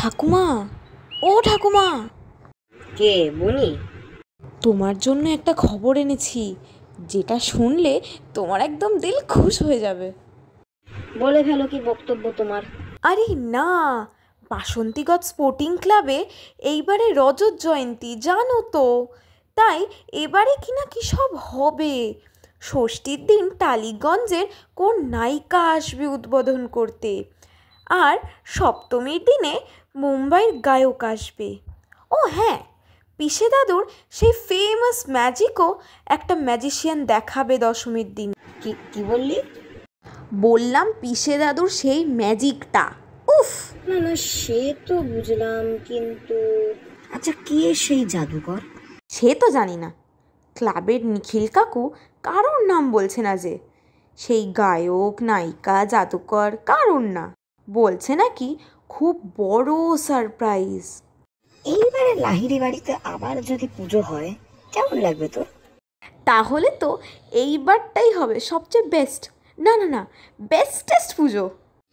ঠাকুমা, ও ঠাকুমা, কে বুনি? তোমার জন্য একটা খবর এনেছি, যেটা শুনলে তোমার একদম দিল খুশ হয়ে যাবে। বলে ফেলো, কি বক্তব্য তোমার? আরে না, বাসন্তীগঞ্জ স্পোর্টিং ক্লাবে এইবারে রজত জয়ন্তী, জানো তো। তাই এবারে কিনা কি সব হবে। ষষ্ঠীর দিন টালিগঞ্জের কোন নায়িকা আসবে উদ্বোধন করতে, আর সপ্তমীর দিনে মুম্বাইয়ের গায়ক আসবে। ও হ্যাঁ, পিসে দাদুর সেই ফেমাস ম্যাজিকও একটা ম্যাজিশিয়ান দেখাবে দশমীর দিন। কি কি বললি? বললাম পিসে দাদুর সেই ম্যাজিকটা। উফ, না না, সে তো বুঝলাম, কিন্তু আচ্ছা, কে সেই জাদুকর? সে তো জানি না। ক্লাবের নিখিল কাকু কারোর নাম বলছে না যে। সেই গায়ক, নায়িকা, জাদুকর কারোর না, বলছে নাকি খুব বড় সারপ্রাইজ। এইবারে লাহিড়ি বাড়িতে আবার যদি পুজো হয়, কেমন লাগবে তোর? তাহলে তো এইবারটাই হবে সবচেয়ে বেস্ট, না না না, বেস্টেস্ট পুজো।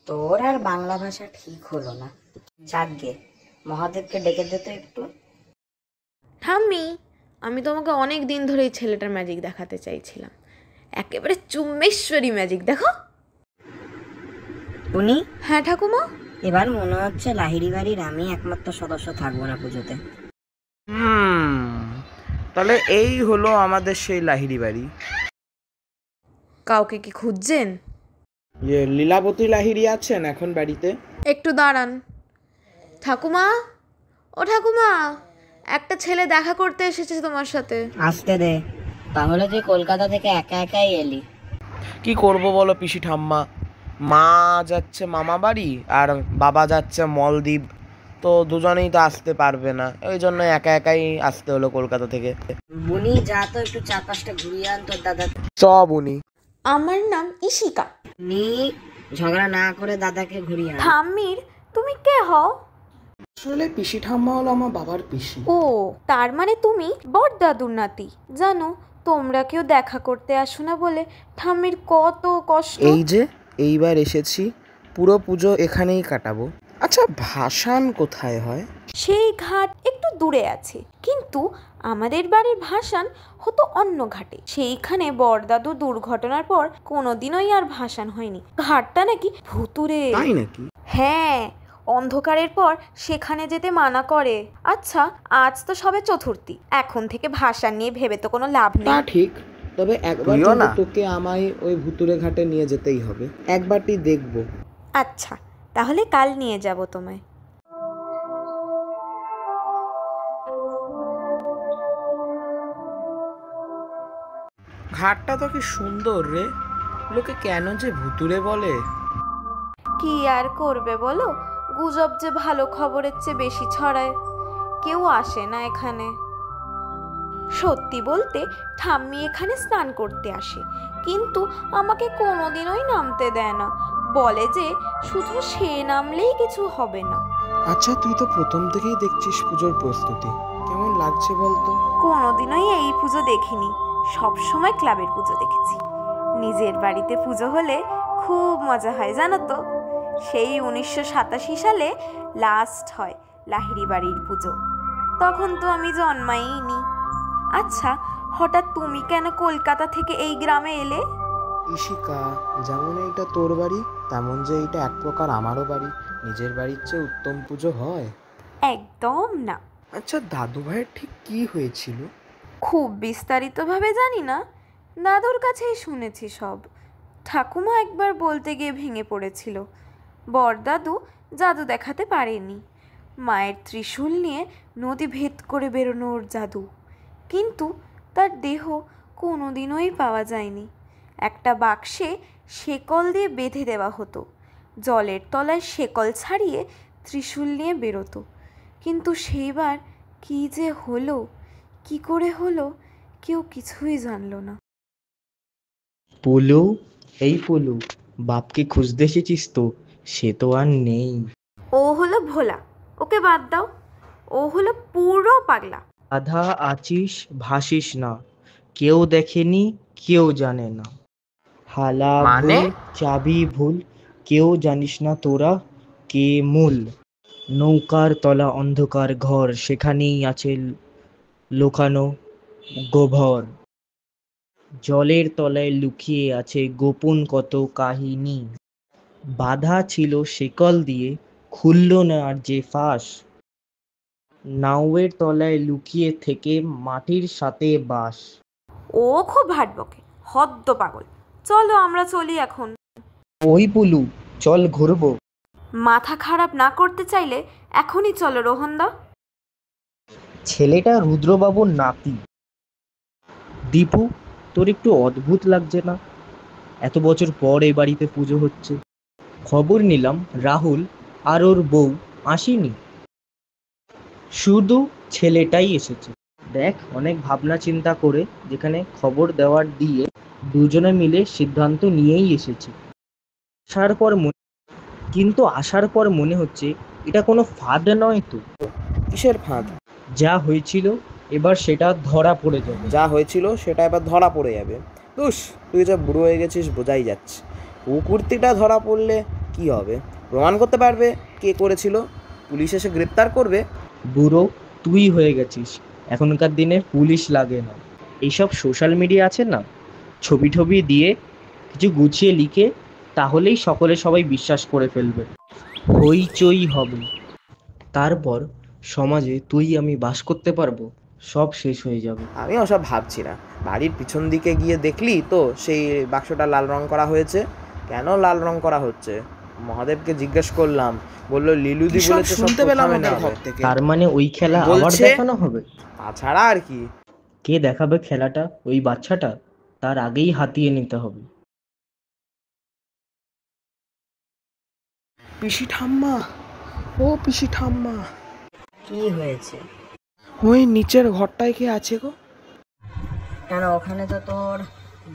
তোর আর বাংলা ভাষা ঠিক হলো না। যাকগে, মহাদেবকে ডেকে দে তো একটু। ঠাম্মি, আমি তোমাকে অনেক দিন ধরে এই ছেলেটার ম্যাজিক দেখাতে চাইছিলাম। একেবারে চুম্বেশ্বরী ম্যাজিক, দেখো। উনি? হ্যাঁ ঠাকুমা। এবার মনে হচ্ছে লাহিড়ি বাড়ির আমি একমাত্র সদস্য থাকবো না পুজোতে। তাহলে এই হলো আমাদের সেই লাহিড়ি বাড়ি। কাউকে কি খুঁজছেন? লীলাবতী লাহিড়ি আছেন এখন বাড়িতে? একটু দাঁড়ান। ঠাকুমা, ও ঠাকুমা, একটা ছেলে দেখা করতে এসেছে তোমার সাথে। আসতে দে। তাহলে তুই কলকাতা থেকে একা একাই এলি? কি করব বলো পিসি ঠাম্মা, মা যাচ্ছে মামা বাড়ি আর বাবা যাচ্ছে মলদ্বীপ, তো দুজনেই তো আসতে পারবে না, ওই জন্য একা একাই আসতে হলো কলকাতা থেকে। বুনি, যা তো একটু চারপাশটা ঘুরিয়ে আন তোর দাদা। সব উনি। আমার নাম ইশিকা। নি, ঝগড়া না করে দাদাকে ঘুরিয়ে আন। ঠাম্মির তুমি কে হও? আসলে পিসি ঠাম্মা হলো আমার বাবার পিসি। ও, তার মানে তুমি বড়দাদুর নাতি। জানো, তোমরা কেউ দেখা করতে আসো না বলে ঠাম্মির কত কষ্ট। এই যে এইবার এসেছি, পুরো পুজো এখানেই কাটাবো। আচ্ছা, ভাসান কোথায় হয়? সেই ঘাট একটু দূরে আছে, কিন্তু আমাদের বাড়ির ভাসান হতো অন্য ঘাটে। সেইখানে বড়দাদুর দুর্ঘটনার পর কোনোদিনই আর ভাসান হয়নি। ঘাটটা নাকি ভুতুরে। তাই নাকি? হ্যাঁ, অন্ধকারের পর সেখানে যেতে মানা করে। আচ্ছা, আজ তো সবে চতুর্থী, এখন থেকে ভাসান নিয়ে ভেবে তো কোনো লাভ তা নেই। ঠিক, তবে একবার তোকে আমায় ওই ভুতুরে ঘাটে নিয়ে যেতেই হবে, একবারটি দেখবো। আচ্ছা, তাহলে কাল নিয়ে যাব তোমায়। ঘাটটা তো কি সুন্দর রে, লোকে কেন যে ভুতুরে বলে। কি আর করবে বলো, গুজব যে ভালো খবরের চেয়ে বেশি ছড়ায়। কেউ আসে না এখানে। সত্যি বলতে ঠাম্মি এখানে স্নান করতে আসে, কিন্তু আমাকে কোনোদিনই নামতে দেয় না। বলে যে শুধু সে নামলেই কিছু হবে না। আচ্ছা, তুই তো প্রথম থেকেই দেখছিস পুজোর প্রস্তুতি, কেমন লাগছে বলতো? কোনোদিনই এই পুজো দেখিনি, সব সময় ক্লাবের পুজো দেখেছি। নিজের বাড়িতে পুজো হলে খুব মজা হয় জানো তো। সেই 1987 সালে লাস্ট হয় লাহিড়ি বাড়ির পুজো, তখন তো আমি জন্মাইনি। আচ্ছা, হঠাৎ তুমি কেন কলকাতা থেকে এই গ্রামে এলে? ইশিকা, যেমন এইটা তোর বাড়ি, তেমন যে এইটা এক প্রকার আমারও বাড়ি। নিজের বাড়ির চেয়ে উত্তম পুজো হয়? একদম না। আচ্ছা, দাদু ভাইয়ের ঠিক কি হয়েছিল? খুব বিস্তারিতভাবে জানি না, দাদুর কাছেই শুনেছি সব। ঠাকুমা একবার বলতে গিয়ে ভেঙে পড়েছিল। বড়দাদু জাদু দেখাতে পারেনি। মায়ের ত্রিশূল নিয়ে নদী ভেদ করে বেরোনোর জাদু, কিন্তু তার দেহ কোনোদিনই পাওয়া যায়নি। একটা বাক্সে শেকল দিয়ে বেঁধে দেওয়া হতো, জলের তলায় শেকল ছাড়িয়ে ত্রিশূল নিয়ে বেরোতো। কিন্তু সেইবার কী যে হলো, কি করে হলো, কেউ কিছুই জানল না। পুলু, এই পুলু, বাপকে খুঁজতে এসেছিস তো? সে তো আর নেই। ও হলো ভোলা, ওকে বাদ দাও। ও হলো পুরো পাগলা। আধা আছিস, ভাসিস না। কেউ দেখেনি, কেউ জানে না। হালা মানে? ভুল, চাবি ভুল, কেউ জানিস না তোরা কে মূল। নৌকার তলা অন্ধকার ঘর, সেখানেই আছে লোকানো গোবর। জলের তলায় লুকিয়ে আছে গোপন কত কাহিনী। বাঁধা ছিল শেকল দিয়ে, খুলল না আর যে ফাঁস। নাউয়ের তলায় লুকিয়ে থেকে মাটির সাথে বাস। ও খুব ভাট বকে, হদ্দ পাগল। চলো আমরা চলি এখন। ওই পুলু, চল ঘুরবো। মাথা খারাপ না করতে চাইলে এখনই চলো রোহনদা। ছেলেটা রুদ্রবাবুর নাতি। দীপু, তোর একটু অদ্ভুত লাগছে না? এত বছর পর এই বাড়িতে পুজো হচ্ছে। খবর নিলাম রাহুল আর ওর বউ আসেনি, শুধু ছেলেটাই এসেছে। দেখ, অনেক ভাবনা চিন্তা করে যেখানে খবর দেওয়ার দিয়ে দুজনে মিলে সিদ্ধান্ত নিয়েই এসেছে। আসার পর কিন্তু আসার পর মনে হচ্ছে এটা কোনো ফাঁদ নয় তো। কিসের ফাঁদ? যা হয়েছিল এবার সেটা ধরা পড়ে যাবে। যা হয়েছিল সেটা এবার ধরা পড়ে যাবে। দুস, তুই যে বুড়ো হয়ে গেছিস বোঝাই যাচ্ছে। কুকুরটিটা ধরা পড়লে কি হবে? প্রমাণ করতে পারবে কে করেছিল, পুলিশ এসে গ্রেপ্তার করবে। বুড়ো তুই হয়ে গেছিস, এখনকার দিনে পুলিশ লাগে না। এইসব সোশ্যাল মিডিয়া আছে না, ছবি টবি দিয়ে কিছু গুছিয়ে লিখে, তাহলেই সবাই বিশ্বাস করে ফেলবে। হইচই হবে, তারপর সমাজে তুই আমি বাস করতে পারবো, সব শেষ হয়ে যাবে। আমি ওসব ভাবছি না। বাড়ির পিছন দিকে গিয়ে দেখলি তো সেই বাক্সটা লাল রং করা হয়েছে। কেন লাল রং করা হচ্ছে? মহাদেবকে জিজ্ঞেস করলাম, বললো লিলুদি বলেছে, শুনতে পেলাম ওদের ঘর থেকে। তার মানে ওই খেলা আবার দেখানো হবে? তাছাড়া আর কি? কে দেখাবে খেলাটা? ওই বাচ্চাটা? তার আগেই হাতিয়ে নিতে হবে। পিসি ঠাম্মা, ও পিসি ঠাম্মা, কি হয়েছে? ওই নিচের ঘরটায় কে আছে গো? কেন, ওখানে তো তোর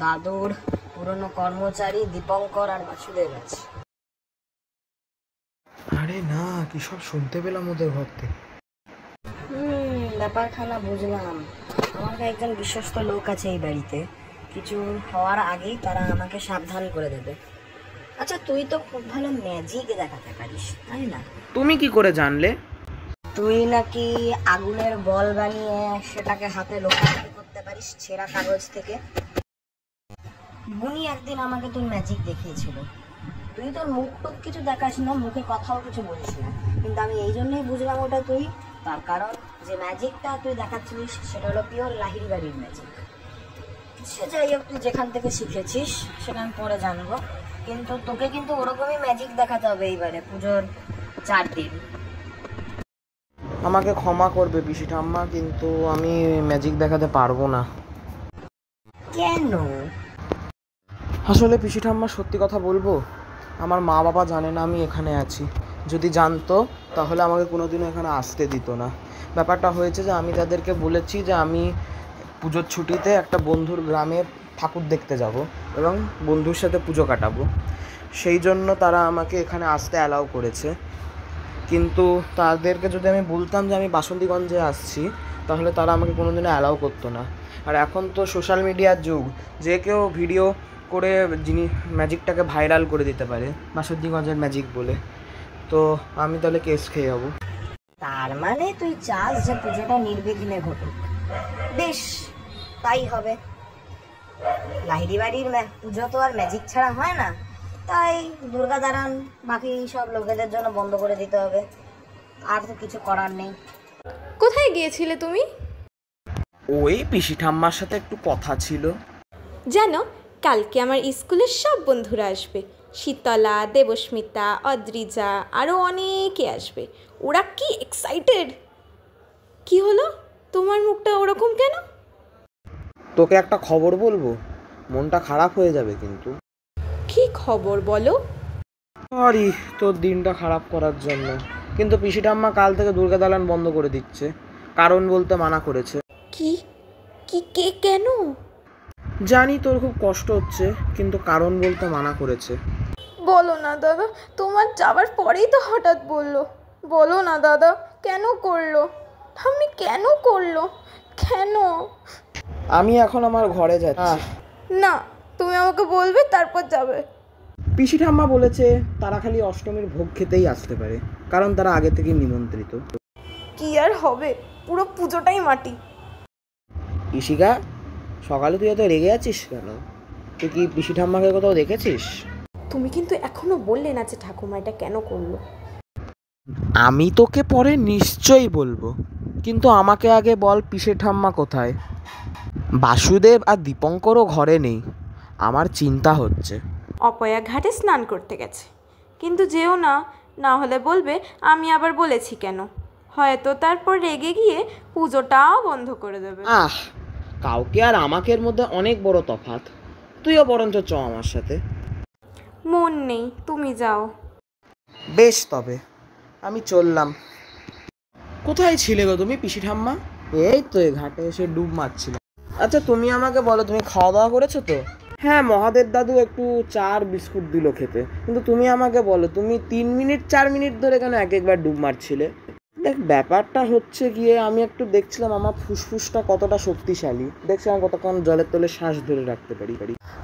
দাদুর পুরনো কর্মচারী দীপঙ্কর আর বাসুদেব আছে। আরে না, কি সব শুনতে পেলাম ওদের ঘর থেকে। ব্যাপারখানা বুঝলাম। আমার একজন বিশ্বস্ত লোক আছে এই বাড়িতে, কিছু হওয়ার আগেই তারা আমাকে সাবধান করে দেবে। আচ্ছা, তুই তো খুব ভালো ম্যাজিক দেখাতে পারিস, তাই না? তুমি কি করে জানলে? তুই নাকি আগুনের বল বানিয়ে সেটাকে হাতে লোকালোকি করতে পারিস ছেঁড়া কাগজ থেকে। বুনি একদিন আমাকে তোর ম্যাজিক দেখিয়েছিল। তুই তোর মুখ টুক কিছু দেখাস না, মুখে কথাও কিছু বলিস না, কিন্তু আমি এই জন্যই বুঝলাম ওটা তুই। তার কারণ যে ম্যাজিকটা তুই দেখাচ্ছিলিস সেটা হলো পিওর লাহিড়ি বাড়ির ম্যাজিক। সে যাই হোক, তুই যেখান থেকে শিখেছিস সেটা আমি পরে জানবো, কিন্তু তোকে কিন্তু ওরকমই ম্যাজিক দেখাতে হবে এইবারে পুজোর 4 দিন। আমাকে ক্ষমা করবে পিসি ঠাম্মা, কিন্তু আমি ম্যাজিক দেখাতে পারবো না। কেন? আসলে পিসি ঠাম্মা, সত্যি কথা বলবো, আমার মা বাবা জানে না আমি এখানে আছি। যদি জানতো তাহলে আমাকে কোনোদিনও এখানে আসতে দিত না। ব্যাপারটা হয়েছে যে আমি তাদেরকে বলেছি যে আমি পুজোর ছুটিতে একটা বন্ধুর গ্রামে ঠাকুর দেখতে যাব এবং বন্ধুর সাথে পুজো কাটাবো। সেই জন্য তারা আমাকে এখানে আসতে অ্যালাউ করেছে। কিন্তু তাদেরকে যদি আমি বলতাম যে আমি বাসন্তীগঞ্জে আসছি, তাহলে তারা আমাকে কোনোদিনও অ্যালাউ করতো না। আর এখন তো সোশ্যাল মিডিয়ার যুগ, যে কেউ ভিডিও করে ম্যাজিকটাকে ভাইরাল করে দিতে পারে বাসন্তীগঞ্জের ম্যাজিক বলে। তো আমি তাহলে কেস খেয়ে যাবো। তার মানে তুই চাস যে পুজোটা নির্বিঘ্নে ঘটুক। বেশ, তাই হবে। লাহিড়ি বাড়ির পুজো তো আর ম্যাজিক ছাড়া হয় না, তাই দুর্গা দাঁড়ান বাকি সব লোকেদের জন্য বন্ধ করে দিতে হবে। আর তো কিছু করার নেই। কোথায় গিয়েছিলে তুমি? ওই পিসি ঠাম্মার সাথে একটু কথা ছিল। জানো, কালকে আমার স্কুলের সব বন্ধুরা আসবে। শীতলা, দেবস্মিতা, অদ্রিজা, আরও অনেকে আসবে। ওরা কি এক্সাইটেড! কি হলো, তোমার মুখটা ওরকম কেন? তোকে একটা খবর বলবো, মনটা খারাপ হয়ে যাবে কিন্তু। কি খবর বলো? সরি তোর দিনটা খারাপ করার জন্য, কিন্তু পিসি ঠাম্মা কাল থেকে দুর্গা দালান বন্ধ করে দিচ্ছে। কারণ বলতে মানা করেছে। কি কি কে কেন? জানি তোর খুব কষ্ট হচ্ছে, কিন্তু কারণ বলতে মানা করেছে। বলো না দাদা, তোমার যাবার পরেই তো হঠাৎ বললো। বলো না দাদা, কেন করলো? ঠাম্মি কেন করলো? কেন? আমি এখন আমার ঘরে যাচ্ছি। না, তুমি আমাকে বলবে, তারপর যাবে। পিসি ঠাম্মা বলেছে তারা খালি অষ্টমীর ভোগ খেতেই আসতে পারে, কারণ তারা আগে থেকে নিমন্ত্রিত। কি আর হবে, পুরো পুজোটাই মাটি। ইশিকা, সকালে তুই এত রেগে আছিস কেন? তুই কি পিসি ঠাম্মাকে কোথাও দেখেছিস? তুমি কিন্তু এখনো বললে না যে ঠাকুমা এটা কেন করলো। আমি তোকে পরে নিশ্চয়ই বলবো, কিন্তু আমাকে আগে বল পিসে ঠাম্মা কোথায়? বাসুদেব আর দীপঙ্করও ঘরে নেই, আমার চিন্তা হচ্ছে। অপয়া ঘাটে স্নান করতে গেছে, কিন্তু যেও না, না হলে বলবে আমি আবার বলেছি কেন। হয়তো তারপর রেগে গিয়ে পুজোটাও বন্ধ করে দেবে। কাউকে আর আমাকের মধ্যে অনেক বড় তফাৎ। তুইও বরঞ্চ চ আমার সাথে। মন নেই, তুমি যাও। বেশ, তবে আমি চললাম। কোথায় ছিলে গো তুমি পিসি ঠাম্মা? এই তো এই ঘাটে এসে ডুব মারছিলাম। আচ্ছা তুমি আমাকে বলো, তুমি খাওয়া দাওয়া করেছো তো? হ্যাঁ, মহাদেব দাদু একটু চা আর বিস্কুট দিল খেতে, কিন্তু তুমি আমাকে বলো, তুমি 3 মিনিট 4 মিনিট ধরে কেন এক একবার ডুব মারছিলে? দেখ, ব্যাপারটা হচ্ছে গিয়ে আমি একটু দেখছিলাম আমার ফুসফুসটা কতটা শক্তিশালী, দেখছিলাম কতক্ষণ জলের তলে শ্বাস ধরে রাখতে পারি।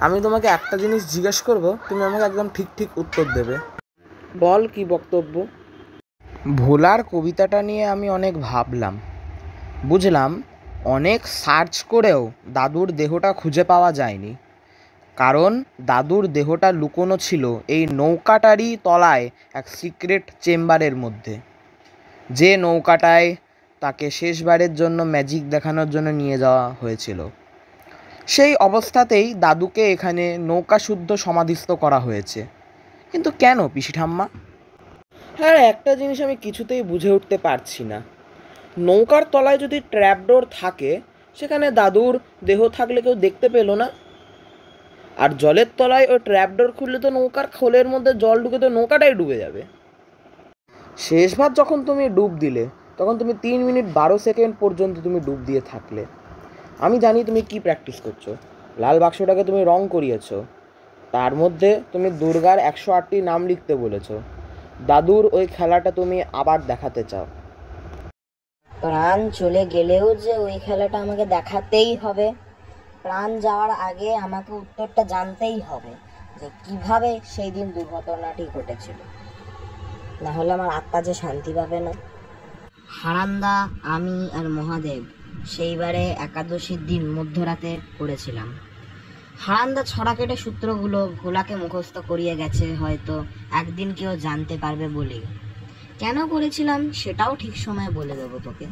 আমি তোমাকে একটা জিনিস জিজ্ঞেস করব, তুমি আমাকে একদম ঠিক ঠিক উত্তর দেবে। বল, কি বক্তব্য? ভোলার কবিতাটা নিয়ে আমি অনেক ভাবলাম, বুঝলাম অনেক সার্চ করেও দাদুর দেহটা খুঁজে পাওয়া যায়নি, কারণ দাদুর দেহটা লুকোনো ছিল এই নৌকাটারই তলায় এক সিক্রেট চেম্বারের মধ্যে, যে নৌকাটায় তাকে শেষবারের জন্য ম্যাজিক দেখানোর জন্য নিয়ে যাওয়া হয়েছিল। সেই অবস্থাতেই দাদুকে এখানে নৌকাশুদ্ধ সমাধিস্থ করা হয়েছে। কিন্তু কেন পিসি ঠাম্মা? হ্যাঁ, একটা জিনিস আমি কিছুতেই বুঝে উঠতে পারছি না। নৌকার তলায় যদি ট্র্যাপডোর থাকে, সেখানে দাদুর দেহ থাকলে কেউ দেখতে পেল না, আর জলের তলায় ওই ট্র্যাপডোর খুললে তো নৌকার খোলের মধ্যে জল ঢুকে তো নৌকাটাই ডুবে যাবে। শেষবার যখন তুমি ডুব দিলে, তখন তুমি 3 মিনিট 12 সেকেন্ড পর্যন্ত তুমি ডুব দিয়ে থাকলে। আমি জানি তুমি কি প্র্যাকটিস করছো। লাল বাক্সটাকে তুমি রং করিয়েছো, তার মধ্যে তুমি দুর্গার 108টি নাম লিখতে বলেছো। দাদুর ওই খেলাটা তুমি আবার দেখাতে চাও। প্রাণ চলে গেলেও যে ওই খেলাটা আমাকে দেখাতেই হবে। প্রাণ যাওয়ার আগে আমাকে উত্তরটা জানতেই হবে যে কিভাবে সেই দিন দুর্ঘটনাটি ঘটেছিল, না হলে আমার আত্মা যে শান্তি পাবে না। হারান্দা, আমি আর মহাদেব সেইবারে একাদশীর দিন মধ্যরাতে করেছিলাম। হারান্দা ছড়া কেটে সূত্রগুলো ভোলাকে মুখস্থ করিয়ে গেছে, হয়তো একদিন কেউ জানতে পারবে বলেই। কেন করেছিলাম সেটাও ঠিক সময়ে বলে দেবো তোকে।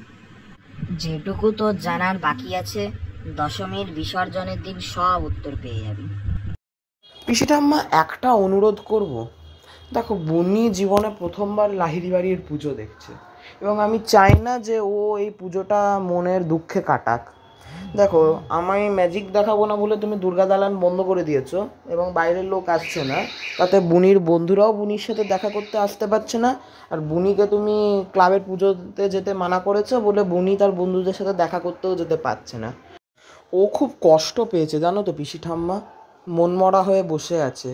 যেটুকু তোর জানার বাকি আছে, দশমীর বিসর্জনের দিন সব উত্তর পেয়ে যাবি। পিসি ঠাম্মা, একটা অনুরোধ করব। দেখো, বুনি জীবনে প্রথমবার লাহিড়ি বাড়ির পুজো দেখছে, এবং আমি চাই না যে ও এই পুজোটা মনের দুঃখে কাটাক। দেখো, আমায় ম্যাজিক দেখাবো না বলে তুমি দুর্গা দালান বন্ধ করে দিয়েছো, এবং বাইরের লোক আসছে না, তাতে বুনির বন্ধুরাও বুনির সাথে দেখা করতে আসতে পারছে না। আর বুনিকে তুমি ক্লাবের পুজোতে যেতে মানা করেছো বলে বুনি তার বন্ধুদের সাথে দেখা করতেও যেতে পারছে না। ও খুব কষ্ট পেয়েছে জানো তো পিসি ঠাম্মা, মনমরা হয়ে বসে আছে।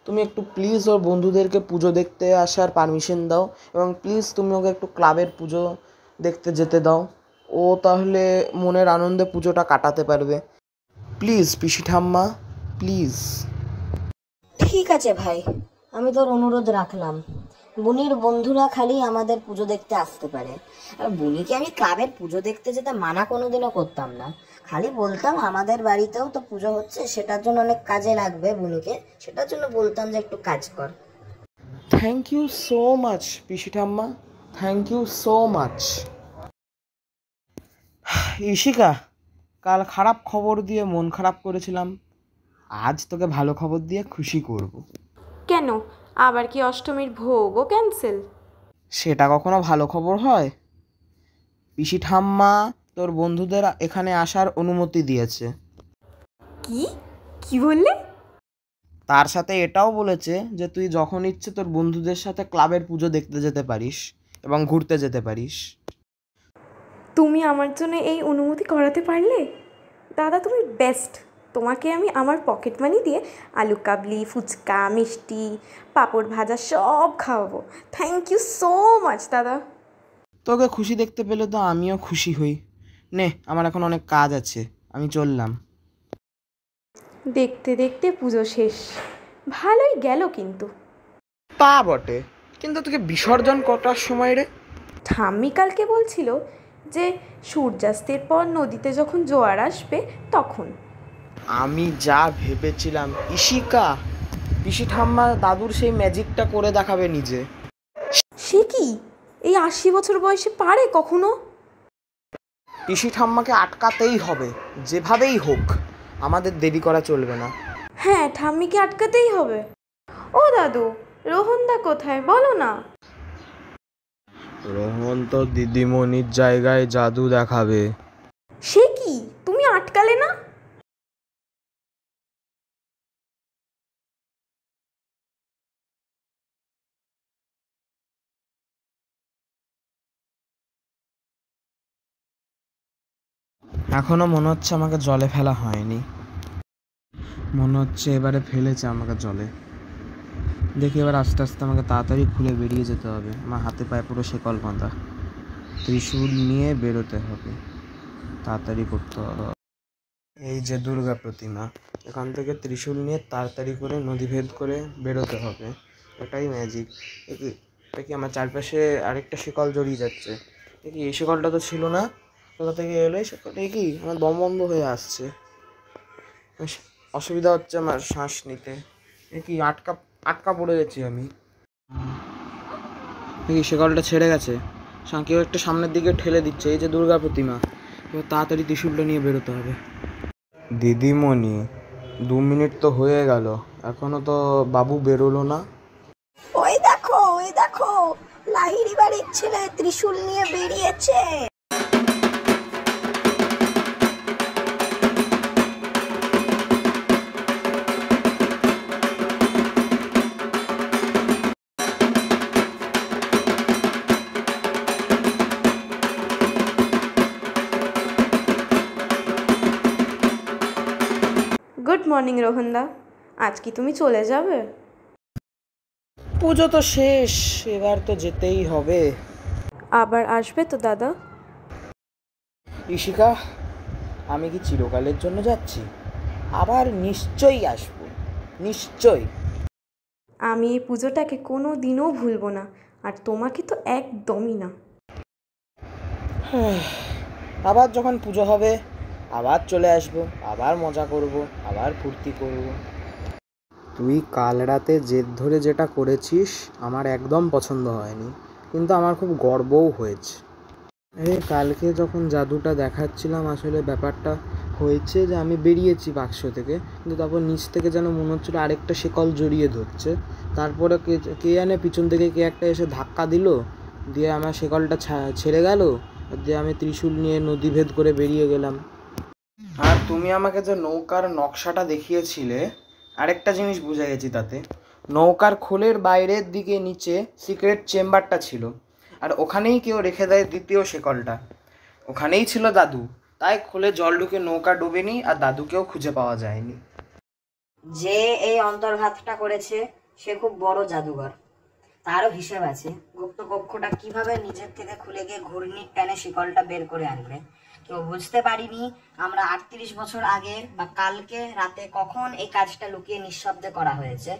তুমি একটু প্লিজ ওর বন্ধুদেরকে পুজো দেখতে আসার পারমিশন দাও, এবং প্লিজ তুমি ওকে একটু ক্লাবের পুজো দেখতে যেতে দাও। ও তাহলে মনের আনন্দে পুজোটা কাটাতে পারবে। প্লিজ পিসি ঠাম্মা, প্লিজ। ঠিক আছে ভাই, আমি তোর অনুরোধ রাখলাম। বুনির বন্ধুরা খালি আমাদের পুজো দেখতে আসতে পারে, আর বুনিকে আমি ক্লাবের পুজো দেখতে যেতে মানা কোনোদিনও করতাম না। খালি বলতাম আমাদের বাড়িতেও তো পুজো হচ্ছে, সেটার জন্য অনেক কাজে লাগবে বুনিকে, সেটার জন্য বলতাম যে একটু কাজ কর। থ্যাংক ইউ সো মাচ পিসি ঠাম্মা, thank you so much. Ishika, কাল খারাপ খবর দিয়ে মন খারাপ করেছিলাম, আজ তোকে ভালো খবর দিয়ে খুশি করব। কেন, আবার কি অষ্টমীর ভোগও ক্যান্সেল? সেটা কখনো ভালো খবর হয়? পিসি ঠাম্মা তোর বন্ধুদের এখানে আসার অনুমতি দিয়েছে। কি কি বললে? তার সাথে এটাও বলেছে যে তুই যখন ইচ্ছে তোর বন্ধুদের সাথে ক্লাবের পুজো দেখতে যেতে পারিস এবং ঘুরতে যেতে পারিস। তুমি আমার জন্য এই অনুমতি করাতে পারলে? দাদা, তুমি বেস্ট। তোমাকে আমি আমার পকেট মানি দিয়ে আলু কাবলি, ফুচকা, মিষ্টি, পাঁপড় ভাজা সব খাওয়াবো। থ্যাংক ইউ সো মাচ দাদা। তোকে খুশি দেখতে পেলে তো আমিও খুশি হই। নে, আমার এখন অনেক কাজ আছে, আমি চললাম। দেখতে দেখতে পুজো শেষ। ভালোই গেল কিন্তু। তা বটে, কিন্তু তোকে বিসর্জন কটার সময় রে? ঠাম্মি কালকে বলছিল যে সূর্যাস্তের পর নদীতে যখন জোয়ার আসবে তখন। আমি যা ভেবেছিলাম, ইশিকা পিসি ঠাম্মা দাদুর সেই ম্যাজিকটা করে দেখাবে নিজে। সে কি এই 80 বছর বয়সে পারে কখনো? পিসি ঠাম্মাকে আটকাতেই হবে, যেভাবেই হোক। আমাদের দেরি করা চলবে না। হ্যাঁ, ঠাম্মিকে আটকাতেই হবে। ও দাদু, রোহনদা কোথায় বলো না? রোহন তো দিদিমণির জায়গায় জাদু দেখাবে। সে কি, তুমি আটকালে না? এখনো মনে হচ্ছে আমাকে জলে ফেলা হয়নি, মনে হচ্ছে এবারে ফেলেছে আমাকে জলে। দেখি এবার আস্তে আস্তে আমাকে তাড়াতাড়ি খুলে বেরিয়ে যেতে হবে। আমার হাতে পায়ে পুরো শেকল বাঁধা, ত্রিশূল নিয়ে বেরোতে হবে, তাড়াতাড়ি করতে হবে। এই যে দুর্গা প্রতিমা, এখান থেকে ত্রিশূল নিয়ে তাড়াতাড়ি করে নদী ভেদ করে বেরোতে হবে, এটাই ম্যাজিক। কি আমার চারপাশে আরেকটা শিকল জড়িয়ে যাচ্ছে। দেখি এই শিকলটা তো ছিল না, কোথা থেকে এলো এই শিকলটা? কি আমার দম বন্ধ হয়ে আসছে, অসুবিধা হচ্ছে আমার শ্বাস নিতে। কি আটকা আটকা পড়ে গেছি আমি। দেখি শিকলটা ছেড়ে গেছে, কেউ একটা সামনের দিকে ঠেলে দিচ্ছে। এই যে দুর্গা প্রতিমা, এবার তাড়াতাড়ি ত্রিশূলটা নিয়ে বেরোতে হবে। দিদিমণি, 2 মিনিট তো হয়ে গেল, এখনো তো বাবু বেরোলো না। ওই দেখো লাহিড়ি বাড়ির ছেলে ত্রিশূল নিয়ে বেরিয়েছে। গুড মর্নিং রোহনদা, আজ কি তুমি চলে যাবে? পুজো তো শেষ, এবার তো যেতেই হবে। আবার আসবে তো দাদা? ইশিকা, আমি কি চিরকালের জন্য যাচ্ছি? আবার নিশ্চয়ই আসবো, নিশ্চয়ই। আমি এই পুজোটাকে কোনো দিনও ভুলবো না, আর তোমাকে তো একদমই না। আবার যখন পুজো হবে আবার চলে আসবো, আবার মজা করব, আবার ফুর্তি করব। তুই কাল রাতে জেদ ধরে যেটা করেছিস আমার একদম পছন্দ হয়নি, কিন্তু আমার খুব গর্বও হয়েছে। কালকে যখন জাদুটা দেখাচ্ছিলাম, আসলে ব্যাপারটা হয়েছে যে আমি বেরিয়েছি বাক্স থেকে, কিন্তু তারপর নিচ থেকে যেন মনে হচ্ছিলো আরেকটা শিকল জড়িয়ে ধরছে। তারপরে কে জানে পিছন থেকে কে একটা এসে ধাক্কা দিল, দিয়ে আমার শিকলটা ছেড়ে গেল, দিয়ে আমি ত্রিশূল নিয়ে নদী ভেদ করে বেরিয়ে গেলাম। আর তুমি আমাকে যে নৌকার নকশাটা দেখিয়েছিলে, আরেকটা জিনিস বুঝে গেছি তাতে। নৌকার খোলের বাইরের দিকে নিচে সিক্রেট চেম্বারটা ছিল, আর ওখানেই কেউ রেখে দেয় দ্বিতীয় শিকলটা। ওখানেই ছিল দাদু, তাই খোলে জল ঢুকে নৌকা ডোবেনি আর দাদুকেও খুঁজে পাওয়া যায়নি। যে এই অন্তর্ঘাতটা করেছে সে খুব বড় জাদুঘর, তারও হিসেব আছে। গুপ্ত কক্ষটা কিভাবে নিজের থেকে খুলে গিয়ে ঘূর্ণির টানে শিকলটা বের করে আনবে কেউ বুঝতে পারিনি। আমরা 38 বছর আগে বা কালকে রাতে কখন এই কাজটা লুকিয়ে নিঃশব্দে করা হয়েছে।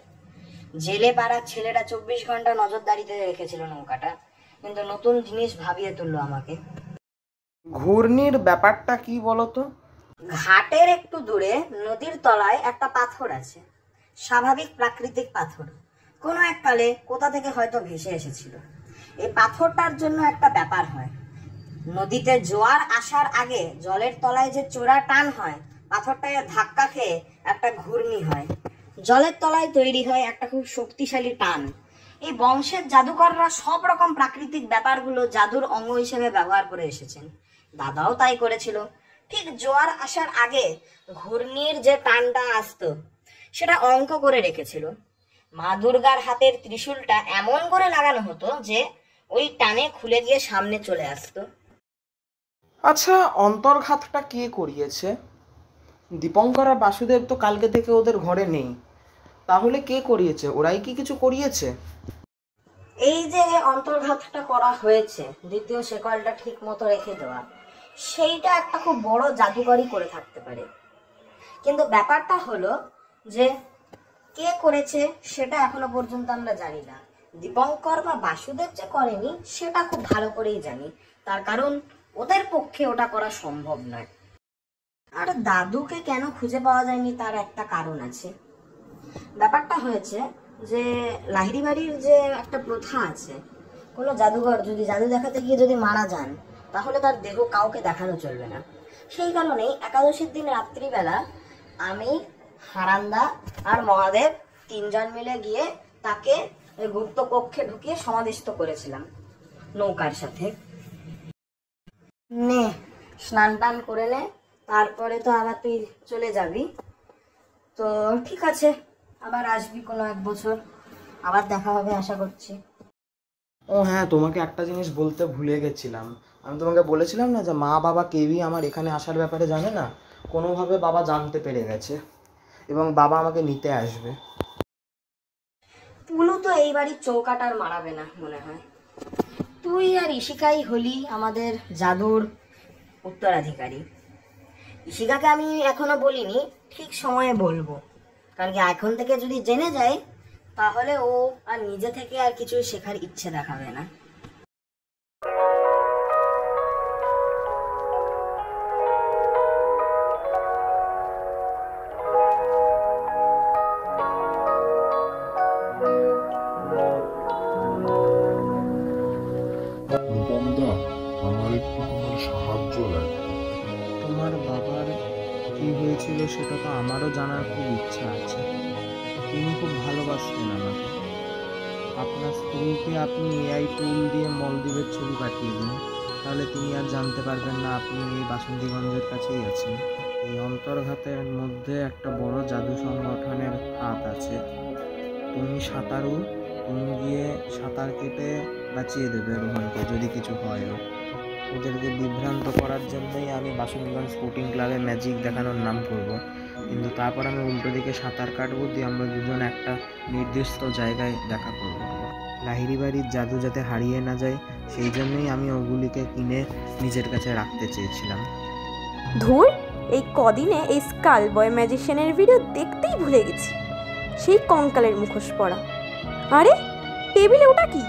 জেলে পাড়ার ছেলেরা 24 ঘন্টা নজরদারিতে রেখেছিল নৌকাটা, কিন্তু নতুন জিনিস ভাবিয়ে তুললো আমাকে। ঘূর্ণির ব্যাপারটা কি বলতো? ঘাটের একটু দূরে নদীর তলায় একটা পাথর আছে, স্বাভাবিক প্রাকৃতিক পাথর। কোনো এক কালে কোথা থেকে হয়তো ভেসে এসেছিল। এই পাথরটার জন্য একটা ব্যাপার হয়, নদীতে জোয়ার আসার আগে জলের তলায় যে চোরা টান হয়, পাথরটায় ধাক্কা খেয়ে একটা ঘূর্ণি হয়, জলের তলায় তৈরি হয় একটা খুব শক্তিশালী টান। এই বংশের জাদুকররা সব রকম প্রাকৃতিক ব্যাপারগুলো জাদুর অঙ্গ হিসেবে ব্যবহার করে এসেছেন। দাদাও তাই করেছিল। ঠিক জোয়ার আসার আগে ঘূর্ণির যে টানটা আসতো সেটা অঙ্ক করে রেখেছিল। মা দুর্গার হাতের ত্রিশূলটা এমন করে লাগানো হতো যে ওই টানে খুলে গিয়ে সামনে চলে আসতো। আচ্ছা, অন্তর্ঘাতটা কে করিয়েছে? দীপঙ্কর আর বাসুদেব তো কালকে থেকে ওদের ঘরে নেই, তাহলে কে করিয়েছে? ওরাই কি কিছু করিয়েছে? এই যে অন্তর্ঘাতটা করা হয়েছে, দ্বিতীয় শেকলটা ঠিক মতো রেখে দেওয়া, সেইটা একটা খুব বড় জাদুকরই করে থাকতে পারে। কিন্তু ব্যাপারটা হলো যে কে করেছে সেটা এখনো পর্যন্ত আমরা জানি না। দীপঙ্কর বা বাসুদেব যে করেনি সেটা খুব ভালো করেই জানি, তার কারণ ওদের পক্ষে ওটা করা সম্ভব নয়। আর দাদুকে কেন খুঁজে পাওয়া যায়নি তার একটা কারণ আছে। ব্যাপারটা হয়েছে যে লাহিড়ী বাড়ির যে একটা প্রথা আছে, কোনো জাদুঘর যদি জাদু দেখাতে গিয়ে যদি মারা যান তাহলে তার দেহ কাউকে দেখানো চলবে না। সেই কারণেই একাদশীর দিন রাত্রিবেলা আমি, হারান্দা আর মহাদেব তিনজন মিলে গিয়ে তাকে গুপ্ত কক্ষে ঢুকিয়ে সমাধিস্থ করেছিলাম নৌকার সাথে। নে স্নান টান করে নে, তারপরে তো আবার তুই চলে যাবি। তো ঠিক আছে, আবার আসবি কোনো এক বছর, আবার দেখা হবে আশা করছি। ও হ্যাঁ, তোমাকে একটা জিনিস বলতে ভুলে গেছিলাম। আমি তোমাকে বলেছিলাম না যে মা বাবা কেউই আমার এখানে আসার ব্যাপারে জানে না। কোনোভাবে বাবা জানতে পেরে গেছে এবং বাবা আমাকে নিতে আসবে। পুলু তো এই বাড়ির চৌকাট আর মারাবে না মনে হয়। তুই আর ইশিকাই হলি আমাদের জাদুর উত্তরাধিকারী। ইশিকাকে আমি এখনো বলিনি, ঠিক সময়ে বলবো, কারণ কি এখন থেকে যদি জেনে যায় তাহলে ও আর নিজে থেকে আর কিছু শেখার ইচ্ছে দেখাবে না। রূপমদা, আমার একটু তোমার সাহায্য লাগবে। তোমার বাবার কী হয়েছিল সেটা তো আমারও জানার খুব ইচ্ছা আছে। তিনি খুব ভালোবাসতেন আমাকে। আপনার স্ত্রীকে আপনি এআই টুল দিয়ে মলদ্বীপের ছবি পাঠিয়ে দিন, তাহলে তিনি আর জানতে পারবেন না আপনি এই বাসন্তীগঞ্জের কাছেই আছেন। এই অন্তর্ঘাতের মধ্যে একটা বড় জাদু সংগঠনের হাত আছে। তুমি সাঁতারু, তুমি গিয়ে সাঁতার কেটে বাঁচিয়ে দেবে রোহনকে যদি কিছু হয়। ওদেরকে বিভ্রান্ত করার জন্যই আমি বাসন্তীগঞ্জ স্পোর্টিং ক্লাবে ম্যাজিক দেখানোর নাম করব, কিন্তু তারপর আমি উল্টো দিকে সাঁতার কাটবো, দিয়ে আমরা দুজন একটা নির্দিষ্ট জায়গায় দেখা করব। লাহিড়ী বাড়ির জাদু যাতে হারিয়ে না যায় সেই জন্যই আমি ওগুলিকে কিনে নিজের কাছে রাখতে চেয়েছিলাম। ধুর, এই কদিনে এই স্কাল বয় ম্যাজিশিয়ানের ভিডিও দেখতেই ভুলে গেছি। সেই কঙ্কালের মুখোশ পরা। আরে টেবিলে ওটা কি?